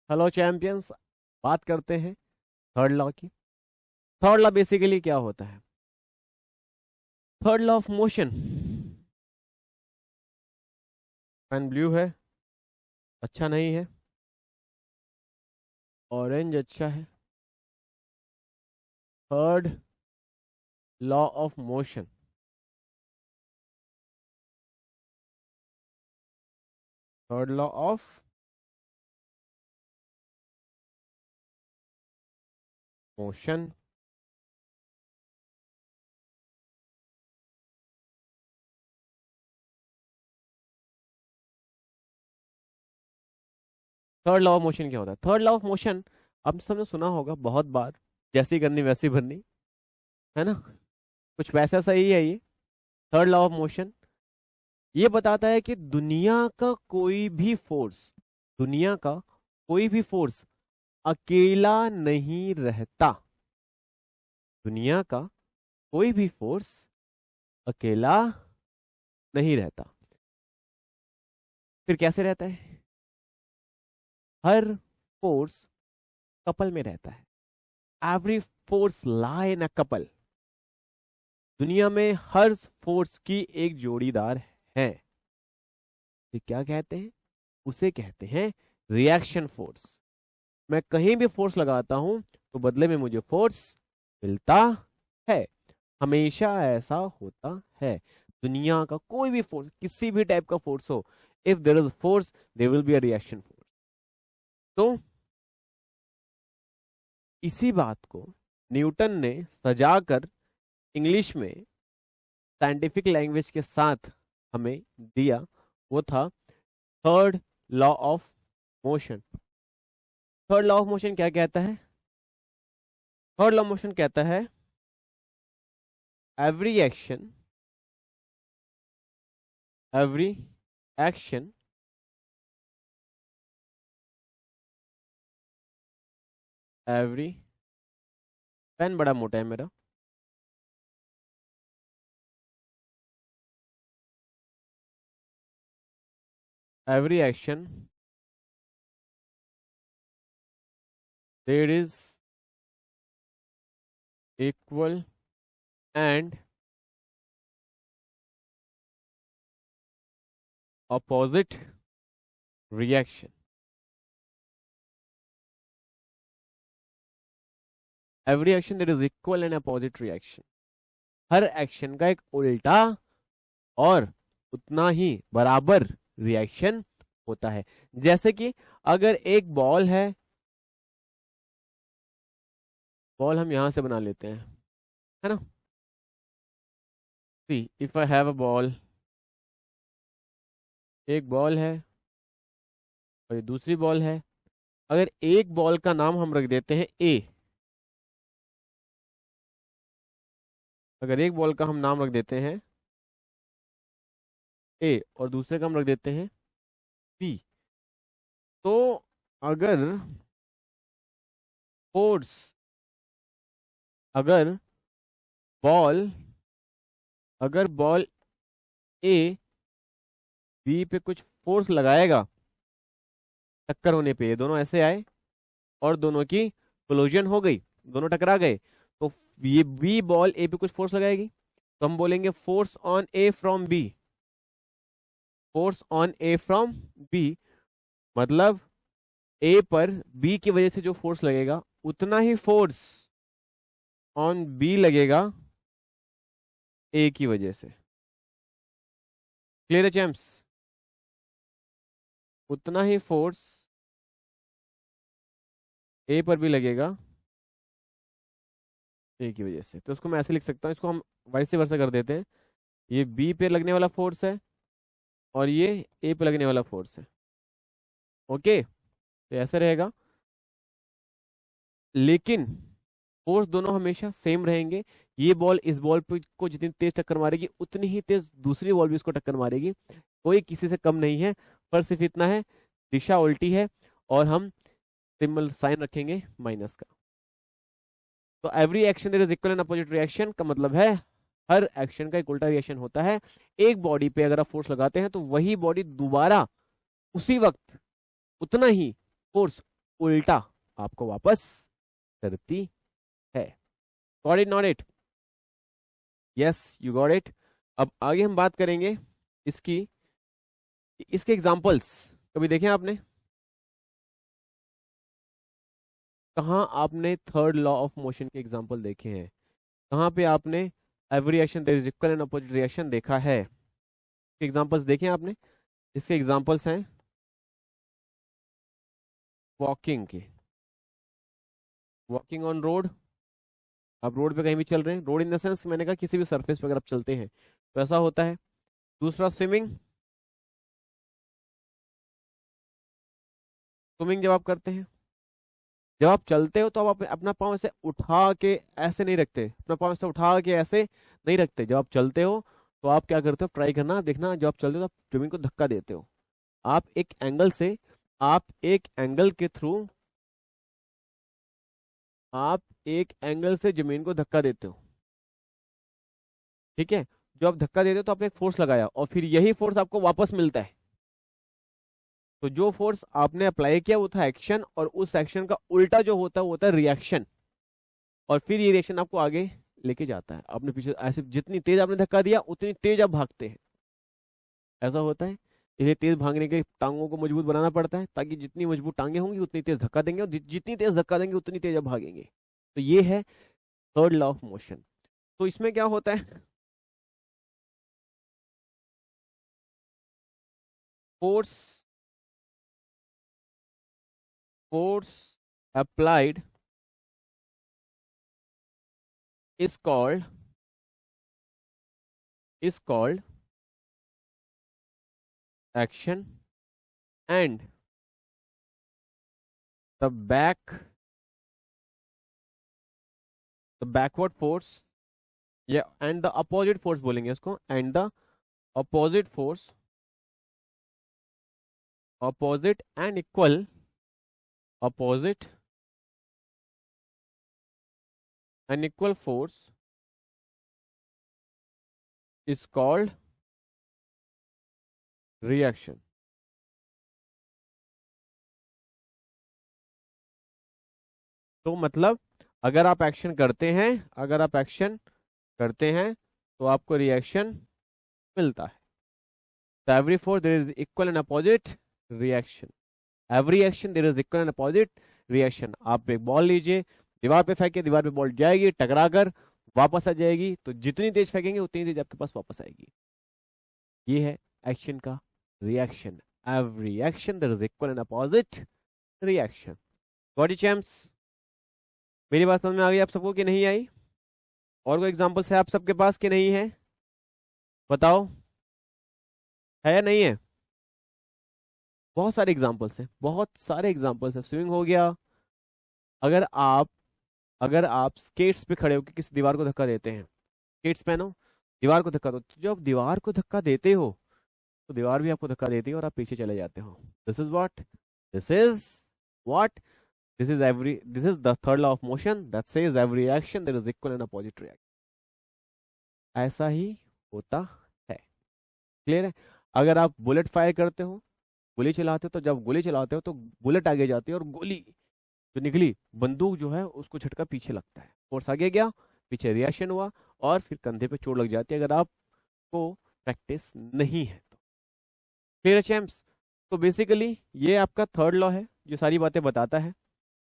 Hello champions, बात करते हैं थर्ड लॉ की। थर्ड लॉ बेसिकली क्या होता है? Third law of motion. Pen blue है, अच्छा नहीं है। ऑरेंज अच्छा है। Third law of motion. Third law of motion. Third law of motion क्या होता है? थर्ड लॉ ऑफ मोशन आप सबने सुना होगा बहुत बार, जैसी करनी वैसी भरनी, है ना? कुछ वैसा सही है ये। थर्ड लॉ ऑफ मोशन ये बताता है कि दुनिया का कोई भी फोर्स अकेला नहीं रहता। दुनिया का कोई भी फोर्स अकेला नहीं रहता। फिर कैसे रहता है? हर फोर्स कपल में रहता है। Every force lie in a couple. दुनिया में हर फोर्स की एक जोड़ीदार है। ये क्या कहते हैं? उसे कहते हैं रिएक्शन फोर्स। मैं कहीं भी फोर्स लगाता हूं तो बदले में मुझे फोर्स मिलता है। हमेशा ऐसा होता है। दुनिया का कोई भी फोर्स, किसी भी टाइप का फोर्स हो, if there is force there will be a reaction force. तो इसी बात को न्यूटन ने सजाकर इंग्लिश में साइंटिफिक लैंग्वेज के साथ हमें दिया। वो था third law of motion. Third law of motion क्या कहता है? थर्ड लॉ ऑफ मोशन कहता है every action every action every pen बड़ा मोटा है मेरा। Every action there is equal and opposite reaction। Every action there is equal and opposite reaction. हर एक्शन का एक उल्टा और उतना ही बराबर रिएक्शन होता है। जैसे कि अगर एक बॉल हम यहां से बना लेते हैं, है ना? See if I have a ball, एक बॉल है और ये दूसरी बॉल है। अगर एक बॉल का नाम हम रख देते हैं ए, अगर एक बॉल का हम नाम रख देते हैं ए और दूसरे का हम रख देते हैं बी, तो अगर फोर्स, अगर बॉल अगर बॉल ए बी पे कुछ फोर्स लगाएगा, टक्कर होने पे ये दोनों ऐसे आए और दोनों की कोलिजन हो गई, दोनों टकरा गए, तो ये बी बॉल ए पे कुछ फोर्स लगाएगी, तो हम बोलेंगे force on A from B. Force on A from B मतलब ए पर बी की वजह से जो फोर्स लगेगा उतना ही फोर्स ऑन बी लगेगा ए की वजह से। क्लियर है चैम्प्स? उतना ही फोर्स ए पर भी लगेगा ए की वजह से। तो उसको मैं ऐसे लिख सकता हूँ, इसको हम वाइस वर्सा कर देते हैं। ये बी पे लगने वाला फोर्स है और ये ए पे लगने वाला फोर्स है। ओके, तो ऐसा रहेगा, लेकिन फोर्स दोनों हमेशा सेम रहेंगे। ये बॉल इस बॉल पे को जितनी तेज टक्कर मारेगी उतनी ही तेज दूसरी बॉल भी इसको टक्कर मारेगी। कोई किसी से कम नहीं है, पर सिर्फ इतना है दिशा उल्टी है और हम सिंबल साइन रखेंगे माइनस का। तो every action there is equal and opposite reaction का मतलब है हर एक्शन का एक उल्टा रिएक्शन होता है। एक बॉडी पे अगर आप फोर्स लगाते हैं तो वही बॉडी दोबारा उसी वक्त उतना ही फोर्स उल्टा आपको वापस करती है। Got it not it? Yes you got it. अब आगे हम बात करेंगे इसकी, इसके एग्जांपल्स कभी देखे आपने? कहाँ आपने थर्ड लॉ ऑफ मोशन के एग्जांपल देखे हैं? कहाँ पे आपने every action there is equal and opposite reaction देखा है? एग्जांपल्स देखे हैं आपने? इसके एग्जांपल्स हैं वॉकिंग के, वॉकिंग ऑन रोड, आप रोड पे कहीं भी चल रहे हैं, रोड इन द सेंस मैंने कहा किसी भी सरफेस पे अगर आप चलते हैं तो ऐसा होता है। दूसरा स्विमिंग, स्विमिंग जब आप करते हैं, जब आप चलते हो तो आप अपना पाँव ऐसे उठा के ऐसे नहीं रखते, अपना पाँव ऐसे उठा के ऐसे नहीं रखते। जब आप चलते हो तो आप क्या करते हो, ट्राई करना, देखना, जब आप चलते हो तो आप जमीन को धक्का देते हो। आप एक एंगल से, आप एक एंगल के थ्रू, आप एक एंगल से जमीन को धक्का देते हो, ठीक है? जो आप धक्का देते हो तो आपने एक फोर्स लगाया और फिर यही फोर्स आपको वापस मिलता है। तो जो फोर्स आपने अप्लाई किया वो था एक्शन, और उस एक्शन का उल्टा जो होता है वो होता है रिएक्शन, और फिर ये रिएक्शन आपको आगे लेके जाता है। आपने पीछे ऐसे जितनी तेज आपने धक्का दिया उतनी तेज आप भागते हैं, ऐसा होता है। इसे तेज भागने के टांगों को मजबूत बनाना पड़ता है, ताकि जितनी मजबूत टांगे होंगी उतनी तेज धक्का देंगे, और जितनी तेज धक्का देंगे उतनी तेज आप भागेंगे। तो ये है थर्ड लॉ ऑफ मोशन। तो इसमें क्या होता है, force, force applied is called action, and the backward force, या and the opposite force बोलेंगे इसको, and the opposite force, opposite and equal, opposite and equal force is called reaction. तो मतलब अगर आप एक्शन करते हैं, अगर आप एक्शन करते हैं तो आपको रिएक्शन मिलता है। तो every force there is equal and opposite reaction, every action there is equal and opposite reaction. आप एक बॉल लीजिए, दीवार पे फेंके, दीवार पे बॉल जाएगी, टकराकर वापस आ जाएगी, तो जितनी तेज फेंकेंगे उतनी तेज आपके पास वापस आएगी। ये है एक्शन का reaction, every action there is equal and opposite reaction. Got it champs? मेरी बात समझ में आ गई आप सबको कि नहीं आई? और कोई एग्जांपल्स है आप सबके पास कि नहीं है? बताओ, है या नहीं है? बहुत सारे एग्जांपल्स हैं, बहुत सारे एग्जांपल्स हैं। स्विमिंग हो गया, अगर आप स्केट्स पे खड़े होकर किसी दीवार को धक्का देते हैं, स्केट्स पहनो, दीवार को धक्का दो, तो जब दीवार को धक्का देते हो तो दीवार भी आपको धक्का देती है और आप पीछे चले जाते हो। This is what this is the third law of motion that says every action there is equal and opposite reaction. ऐसा ही होता है। क्लियर है? अगर आप बुलेट फायर करते हो, गोली चलाते हो, तो जब गोली चलाते हो तो बुलेट आगे जाती है और गोली जो निकली, बंदूक जो है उसको झटका पीछे लगता है, फोर्स आगे गया, पीछे रिएक्शन हुआ और फिर कंधे पे चोट लग जाती है, अगर आपको प्रैक्टिस नहीं है तो। क्लियर है चैम्प्स? तो बेसिकली ये आपका थर्ड लॉ है जो सारी बातें बताता है।